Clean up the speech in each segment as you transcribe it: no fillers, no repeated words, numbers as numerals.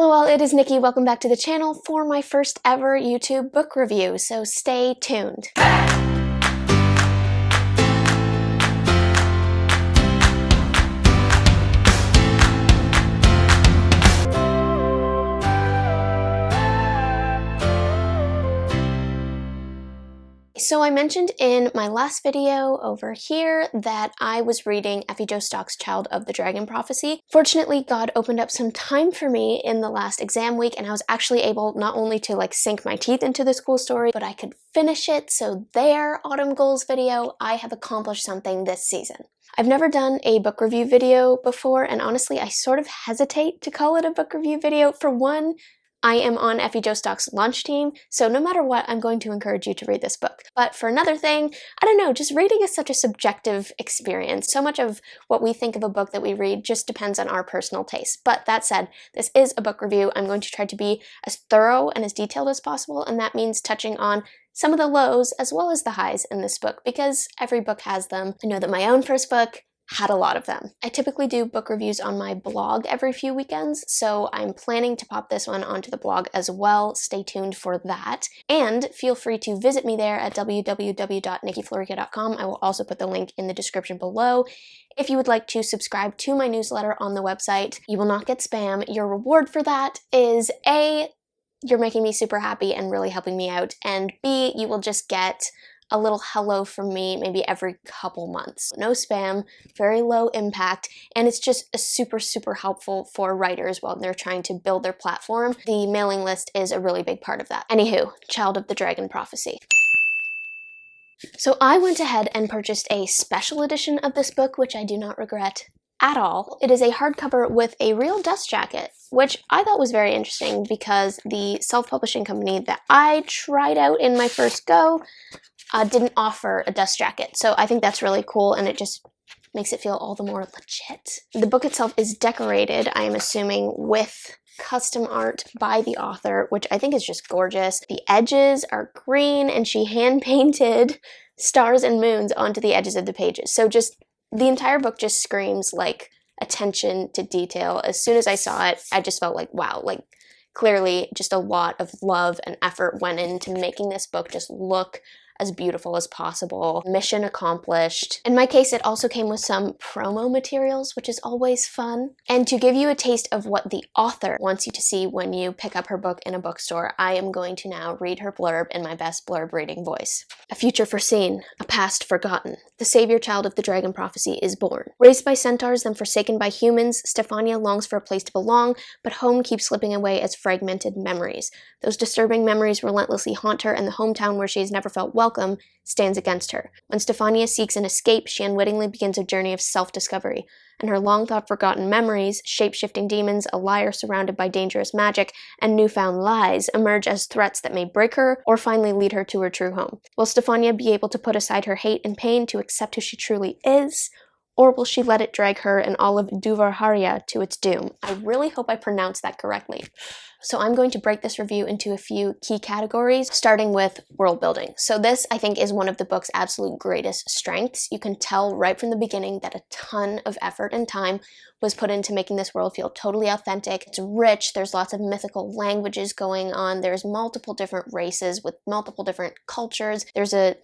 Hello all, it is Nikki. Welcome back to the channel for my first ever YouTube book review, so stay tuned. So I mentioned in my last video over here that I was reading Effie Joe Stock's Child of the Dragon Prophecy. Fortunately, God opened up some time for me in the last exam week, and I was actually able not only to sink my teeth into this cool story, but I could finish it. So there, Autumn Goals video, I have accomplished something this season. I've never done a book review video before, and honestly, I sort of hesitate to call it a book review video. For one, I am on Effie Joe Stock's launch team, so no matter what, I'm going to encourage you to read this book. But for another thing, I don't know, just reading is such a subjective experience. So much of what we think of a book that we read just depends on our personal taste. But that said, this is a book review. I'm going to try to be as thorough and as detailed as possible, and that means touching on some of the lows as well as the highs in this book, because every book has them. I know that my own first book had a lot of them. I typically do book reviews on my blog every few weekends, so I'm planning to pop this one onto the blog as well. Stay tuned for that. And feel free to visit me there at www.nikkiflorica.com. I will also put the link in the description below. If you would like to subscribe to my newsletter on the website, you will not get spam. Your reward for that is A, you're making me super happy and really helping me out, and B, you will just get a little hello from me maybe every couple months. No spam, very low impact, and it's just super helpful for writers while they're trying to build their platform. The mailing list is a really big part of that. Anywho, Child of the Dragon Prophecy. So I went ahead and purchased a special edition of this book, which I do not regret at all. It is a hardcover with a real dust jacket, which I thought was very interesting because the self-publishing company that I tried out in my first go didn't offer a dust jacket. So I think that's really cool, and it just makes it feel all the more legit. The book itself is decorated, I am assuming, with custom art by the author, which I think is just gorgeous. The edges are green, and she hand-painted stars and moons onto the edges of the pages. So just the entire book just screams attention to detail. As soon as I saw it, I just felt like, wow, clearly just a lot of love and effort went into making this book just look as beautiful as possible. Mission accomplished. In my case, it also came with some promo materials, which is always fun. And to give you a taste of what the author wants you to see when you pick up her book in a bookstore, I am going to now read her blurb in my best blurb reading voice. A future foreseen, a past forgotten. The savior child of the dragon prophecy is born. Raised by centaurs, then forsaken by humans, Stefania longs for a place to belong, but home keeps slipping away as fragmented memories. Those disturbing memories relentlessly haunt her, and the hometown where she has never felt welcome stands against her. When Stefania seeks an escape, she unwittingly begins a journey of self-discovery, and her long-thought-forgotten memories, shape-shifting demons, a liar surrounded by dangerous magic, and newfound lies emerge as threats that may break her or finally lead her to her true home. Will Stefania be able to put aside her hate and pain to accept who she truly is? Or will she let it drag her and all of Duvarharia to its doom? I really hope I pronounced that correctly. So I'm going to break this review into a few key categories, starting with world building. So this, I think, is one of the book's absolute greatest strengths. You can tell right from the beginning that a ton of effort and time was put into making this world feel totally authentic. It's rich, there's lots of mythical languages going on, there's multiple different races with multiple different cultures, there's a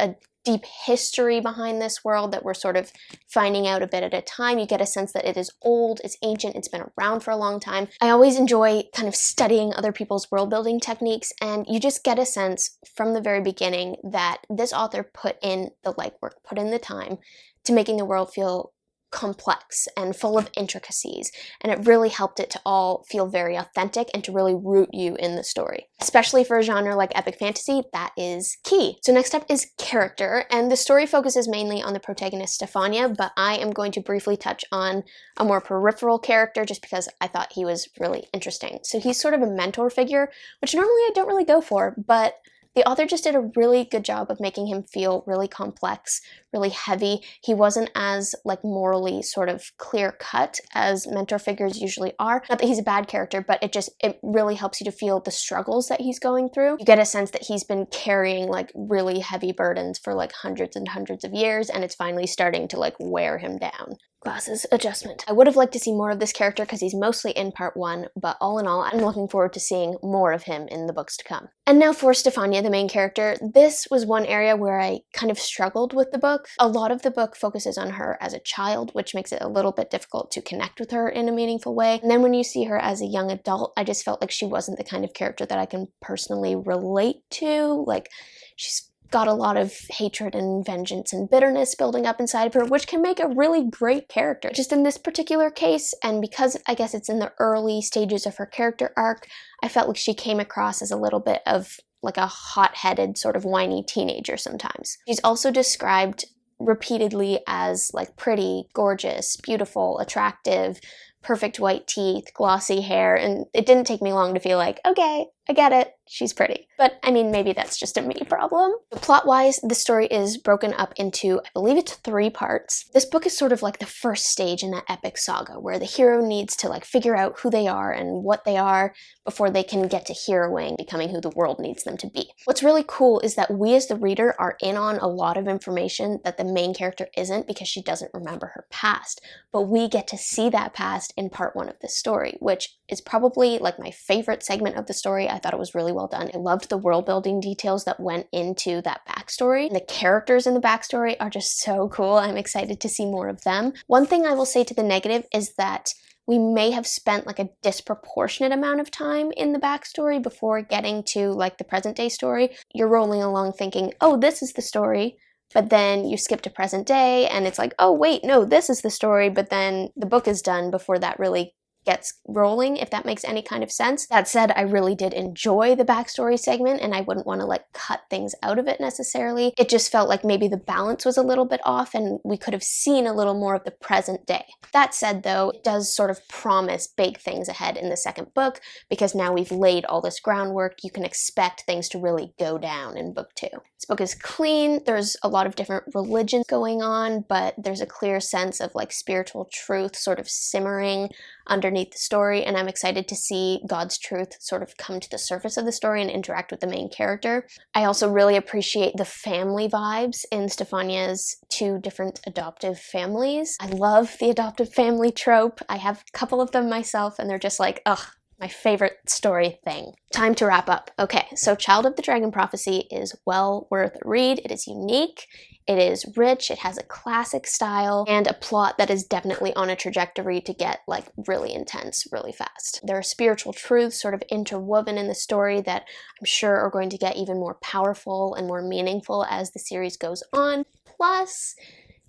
deep history behind this world that we're sort of finding out a bit at a time. You get a sense that it is old, it's ancient, it's been around for a long time. I always enjoy kind of studying other people's world building techniques, and you just get a sense from the very beginning that this author put in the legwork, put in the time to making the world feel complex and full of intricacies, and it really helped it to all feel very authentic and to really root you in the story. Especially for a genre like epic fantasy, that is key. So next up is character, and the story focuses mainly on the protagonist Stefania, but I am going to briefly touch on a more peripheral character just because I thought he was really interesting. So he's sort of a mentor figure, which normally I don't really go for, but the author just did a really good job of making him feel really complex, really heavy. He wasn't as like morally sort of clear cut as mentor figures usually are. Not that he's a bad character, but it really helps you to feel the struggles that he's going through. You get a sense that he's been carrying like really heavy burdens for like hundreds and hundreds of years, and it's finally starting to like wear him down. Glasses adjustment. I would have liked to see more of this character because he's mostly in part 1, but all in all, I'm looking forward to seeing more of him in the books to come. And now for Stefania, the main character. This was one area where I kind of struggled with the book. A lot of the book focuses on her as a child, which makes it a little bit difficult to connect with her in a meaningful way. And then when you see her as a young adult, I just felt like she wasn't the kind of character that I can personally relate to. Like, she's got a lot of hatred and vengeance and bitterness building up inside of her, which can make a really great character. Just in this particular case, and because I guess it's in the early stages of her character arc, I felt like she came across as a little bit of like a hot-headed sort of whiny teenager sometimes. She's also described repeatedly as like pretty, gorgeous, beautiful, attractive, perfect white teeth, glossy hair, and it didn't take me long to feel like, okay, I get it, she's pretty. But I mean, maybe that's just a me problem. Plot-wise, the story is broken up into, I believe it's 3 parts. This book is sort of like the first stage in that epic saga where the hero needs to like figure out who they are and what they are before they can get to heroing, becoming who the world needs them to be. What's really cool is that we as the reader are in on a lot of information that the main character isn't because she doesn't remember her past, but we get to see that past in part 1 of this story, which is probably like my favorite segment of the story. I thought it was really well done. I loved the world building details that went into that backstory. And the characters in the backstory are just so cool. I'm excited to see more of them. One thing I will say to the negative is that we may have spent like a disproportionate amount of time in the backstory before getting to like the present day story. You're rolling along thinking, oh, this is the story. But then you skip to present day and it's like, oh wait, no, this is the story. But then the book is done before that really gets rolling, if that makes any kind of sense. That said, I really did enjoy the backstory segment and I wouldn't want to like cut things out of it necessarily. It just felt like maybe the balance was a little bit off and we could have seen a little more of the present day. That said though, it does sort of promise big things ahead in the second book because now we've laid all this groundwork. You can expect things to really go down in book 2. This book is clean. There's a lot of different religions going on, but there's a clear sense of like spiritual truth sort of simmering underneath the story, and I'm excited to see God's truth sort of come to the surface of the story and interact with the main character. I also really appreciate the family vibes in Stefania's 2 different adoptive families. I love the adoptive family trope. I have a couple of them myself, and they're just like, ugh, my favorite story thing. Time to wrap up. Okay, so Child of the Dragon Prophecy is well worth a read. It is unique. It is rich, it has a classic style, and a plot that is definitely on a trajectory to get like really intense really fast. There are spiritual truths sort of interwoven in the story that I'm sure are going to get even more powerful and more meaningful as the series goes on. Plus,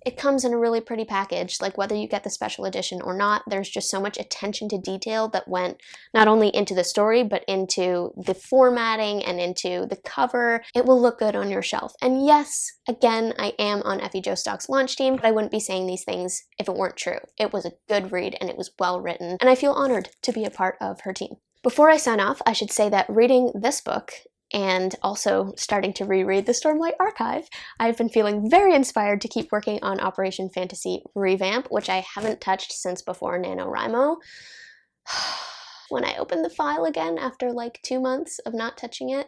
it comes in a really pretty package. Like whether you get the special edition or not, there's just so much attention to detail that went not only into the story, but into the formatting and into the cover. It will look good on your shelf. And yes, again, I am on Effie Joe Stock's launch team, but I wouldn't be saying these things if it weren't true. It was a good read and it was well written, and I feel honored to be a part of her team. Before I sign off, I should say that reading this book and also starting to reread the Stormlight Archive, I've been feeling very inspired to keep working on Operation Fantasy Revamp, which I haven't touched since before NaNoWriMo. When I opened the file again after like 2 months of not touching it,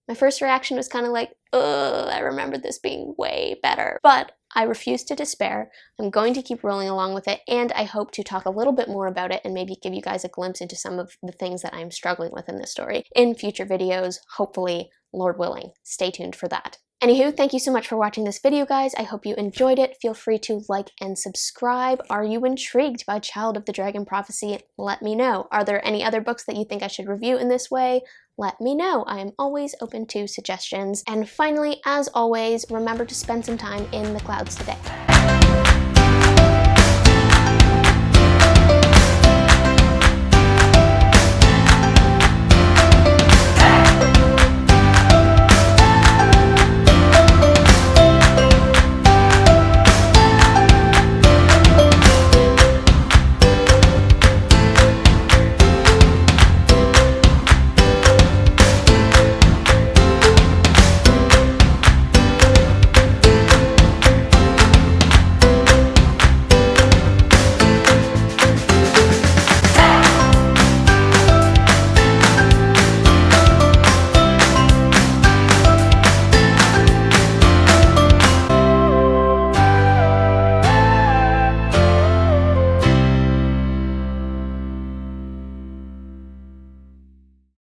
my first reaction was kind of like, ugh, I remember this being way better. But I refuse to despair. I'm going to keep rolling along with it, and I hope to talk a little bit more about it and maybe give you guys a glimpse into some of the things that I'm struggling with in this story in future videos, hopefully, Lord willing. Stay tuned for that. Anywho, thank you so much for watching this video, guys. I hope you enjoyed it. Feel free to like and subscribe. Are you intrigued by Child of the Dragon Prophecy? Let me know. Are there any other books that you think I should review in this way? Let me know. I am always open to suggestions. And finally, as always, remember to spend some time in the clouds today.